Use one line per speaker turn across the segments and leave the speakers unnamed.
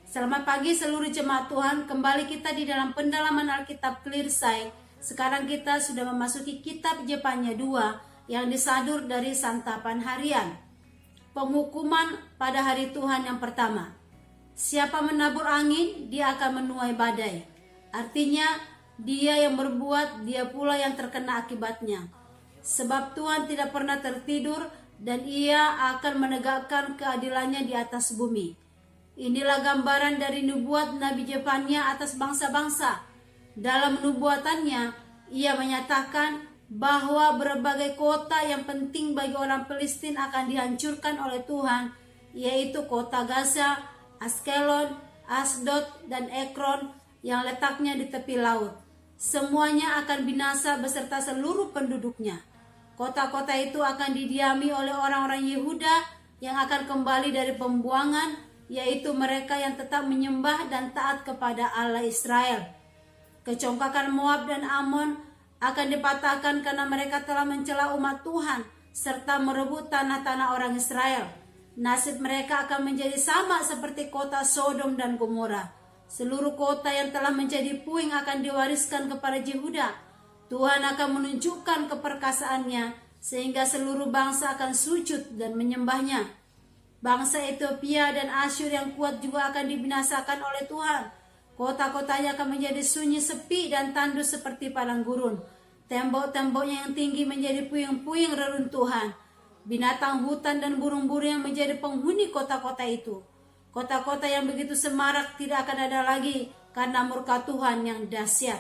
Selamat pagi seluruh jemaat Tuhan. Kembali kita di dalam pendalaman Alkitab Clear Sight. Sekarang kita sudah memasuki kitab Jepanya 2 yang disadur dari santapan harian. Penghukuman pada hari Tuhan yang pertama. Siapa menabur angin, dia akan menuai badai. Artinya, dia yang berbuat, dia pula yang terkena akibatnya. Sebab Tuhan tidak pernah tertidur dan ia akan menegakkan keadilannya di atas bumi. Inilah gambaran dari nubuat Nabi Jepanya atas bangsa-bangsa. Dalam nubuatannya, ia menyatakan bahwa berbagai kota yang penting bagi orang Palestina akan dihancurkan oleh Tuhan, yaitu kota Gaza, Askelon, Asdod, dan Ekron yang letaknya di tepi laut. Semuanya akan binasa beserta seluruh penduduknya. Kota-kota itu akan didiami oleh orang-orang Yehuda yang akan kembali dari pembuangan, yaitu mereka yang tetap menyembah dan taat kepada Allah Israel. Kecongkakan Moab dan Amon akan dipatahkan karena mereka telah mencela umat Tuhan serta merebut tanah-tanah orang Israel. Nasib mereka akan menjadi sama seperti kota Sodom dan Gomora. Seluruh kota yang telah menjadi puing akan diwariskan kepada Yehuda. Tuhan akan menunjukkan keperkasaannya sehingga seluruh bangsa akan sujud dan menyembahnya. Bangsa Ethiopia dan Asyur yang kuat juga akan dibinasakan oleh Tuhan. Kota-kotanya akan menjadi sunyi, sepi, dan tandus seperti padang gurun. Tembok-temboknya yang tinggi menjadi puing-puing reruntuhan. Binatang hutan dan burung-burung yang menjadi penghuni kota-kota itu. Kota-kota yang begitu semarak tidak akan ada lagi karena murka Tuhan yang dahsyat.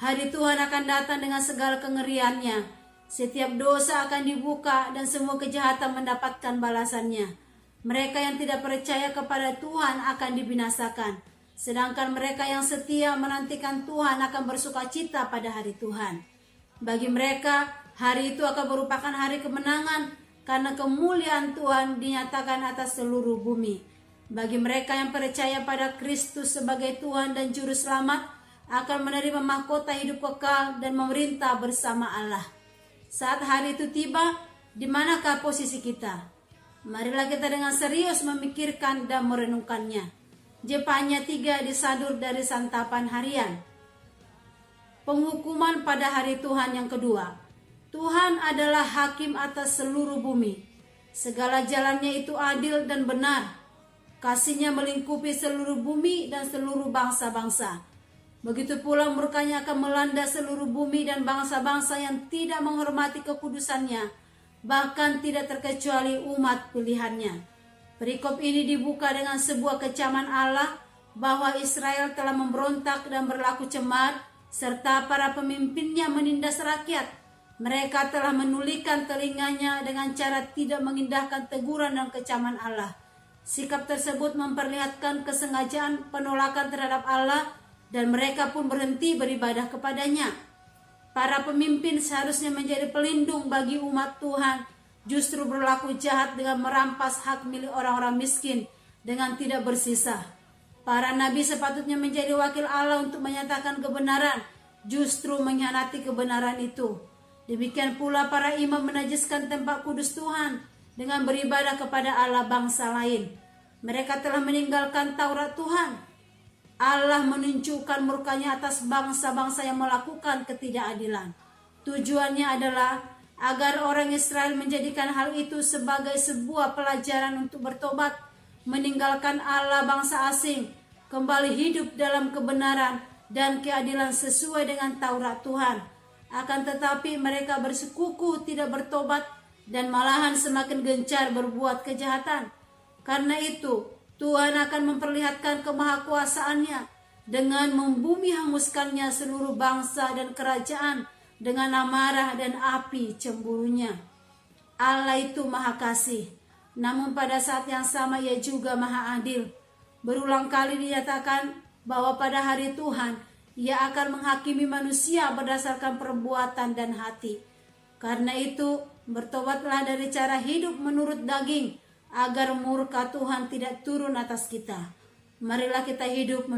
Hari Tuhan akan datang dengan segala kengeriannya. Setiap dosa akan dibuka dan semua kejahatan mendapatkan balasannya. Mereka yang tidak percaya kepada Tuhan akan dibinasakan. Sedangkan mereka yang setia menantikan Tuhan akan bersukacita pada hari Tuhan. Bagi mereka, hari itu akan merupakan hari kemenangan karena kemuliaan Tuhan dinyatakan atas seluruh bumi. Bagi mereka yang percaya pada Kristus sebagai Tuhan dan Juru Selamat, akan menerima mahkota hidup kekal dan memerintah bersama Allah. Saat hari itu tiba, di manakah posisi kita? Marilah kita dengan serius memikirkan dan merenungkannya. Jepanya 3 disadur dari santapan harian. Penghukuman pada hari Tuhan yang kedua. Tuhan adalah hakim atas seluruh bumi. Segala jalannya itu adil dan benar. Kasih-Nya melingkupi seluruh bumi dan seluruh bangsa-bangsa. Begitu pula murkanya akan melanda seluruh bumi dan bangsa-bangsa yang tidak menghormati kekudusannya, bahkan tidak terkecuali umat pilihannya. Perikop ini dibuka dengan sebuah kecaman Allah bahwa Israel telah memberontak dan berlaku cemar, serta para pemimpinnya menindas rakyat. Mereka telah menulikan telinganya dengan cara tidak mengindahkan teguran dan kecaman Allah. Sikap tersebut memperlihatkan kesengajaan penolakan terhadap Allah dan mereka pun berhenti beribadah kepadanya. Para pemimpin seharusnya menjadi pelindung bagi umat Tuhan, justru berlaku jahat dengan merampas hak milik orang-orang miskin dengan tidak bersisa. Para nabi sepatutnya menjadi wakil Allah untuk menyatakan kebenaran, justru mengkhianati kebenaran itu. Demikian pula para imam menajiskan tempat kudus Tuhan dengan beribadah kepada Allah bangsa lain. Mereka telah meninggalkan Taurat Tuhan. Allah menunjukkan murkanya atas bangsa-bangsa yang melakukan ketidakadilan. Tujuannya adalah agar orang Israel menjadikan hal itu sebagai sebuah pelajaran untuk bertobat, meninggalkan Allah bangsa asing, kembali hidup dalam kebenaran dan keadilan sesuai dengan Taurat Tuhan. Akan tetapi mereka bersekuku tidak bertobat dan malahan semakin gencar berbuat kejahatan. Karena itu, Tuhan akan memperlihatkan kemahakuasaannya dengan membumi hanguskannya seluruh bangsa dan kerajaan dengan amarah dan api cemburunya. Allah itu maha kasih, namun pada saat yang sama Ia juga maha adil. Berulang kali dinyatakan bahwa pada hari Tuhan Ia akan menghakimi manusia berdasarkan perbuatan dan hati. Karena itu, bertobatlah dari cara hidup menurut daging, agar murka Tuhan tidak turun atas kita. Marilah kita hidup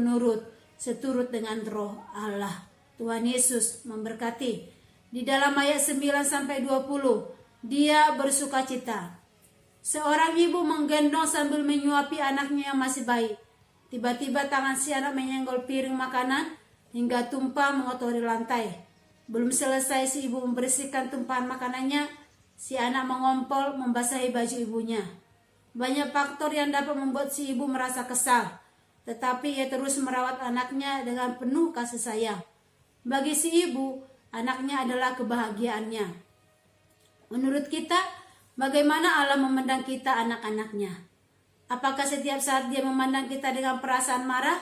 seturut dengan roh Allah. Tuhan Yesus memberkati. Di dalam ayat 9-20, dia bersukacita. Seorang ibu menggendong sambil menyuapi anaknya yang masih bayi. Tiba-tiba tangan si anak menyenggol piring makanan hingga tumpah mengotori lantai. Belum selesai si ibu membersihkan tumpahan makanannya, si anak mengompol membasahi baju ibunya. Banyak faktor yang dapat membuat si ibu merasa kesal, tetapi ia terus merawat anaknya dengan penuh kasih sayang. Bagi si ibu, anaknya adalah kebahagiaannya. Menurut kita, bagaimana Allah memandang kita anak-anaknya? Apakah setiap saat dia memandang kita dengan perasaan marah,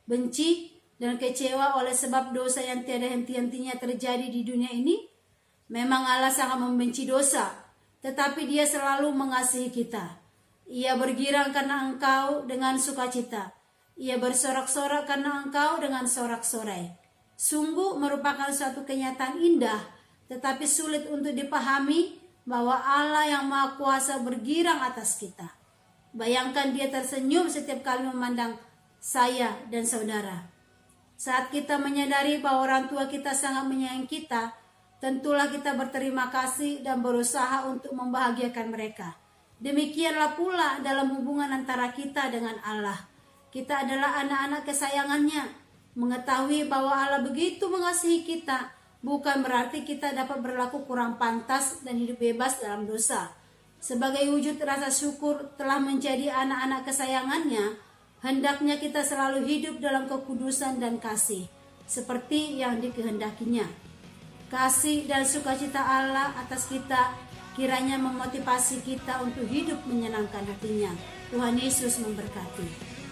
benci, dan kecewa oleh sebab dosa yang tiada henti-hentinya terjadi di dunia ini? Memang Allah sangat membenci dosa, tetapi dia selalu mengasihi kita. Ia bergirang karena engkau dengan sukacita. Ia bersorak-sorak karena engkau dengan sorak-sorai. Sungguh merupakan suatu kenyataan indah, tetapi sulit untuk dipahami bahwa Allah yang Maha Kuasa bergirang atas kita. Bayangkan dia tersenyum setiap kali memandang saya dan saudara. Saat kita menyadari bahwa orang tua kita sangat menyayangi kita, tentulah kita berterima kasih dan berusaha untuk membahagiakan mereka. Demikianlah pula dalam hubungan antara kita dengan Allah. Kita adalah anak-anak kesayangannya. Mengetahui bahwa Allah begitu mengasihi kita, bukan berarti kita dapat berlaku kurang pantas dan hidup bebas dalam dosa. Sebagai wujud rasa syukur telah menjadi anak-anak kesayangannya, hendaknya kita selalu hidup dalam kekudusan dan kasih, seperti yang dikehendakinya. Kasih dan sukacita Allah atas kita kiranya memotivasi kita untuk hidup menyenangkan hatinya. Tuhan Yesus memberkati.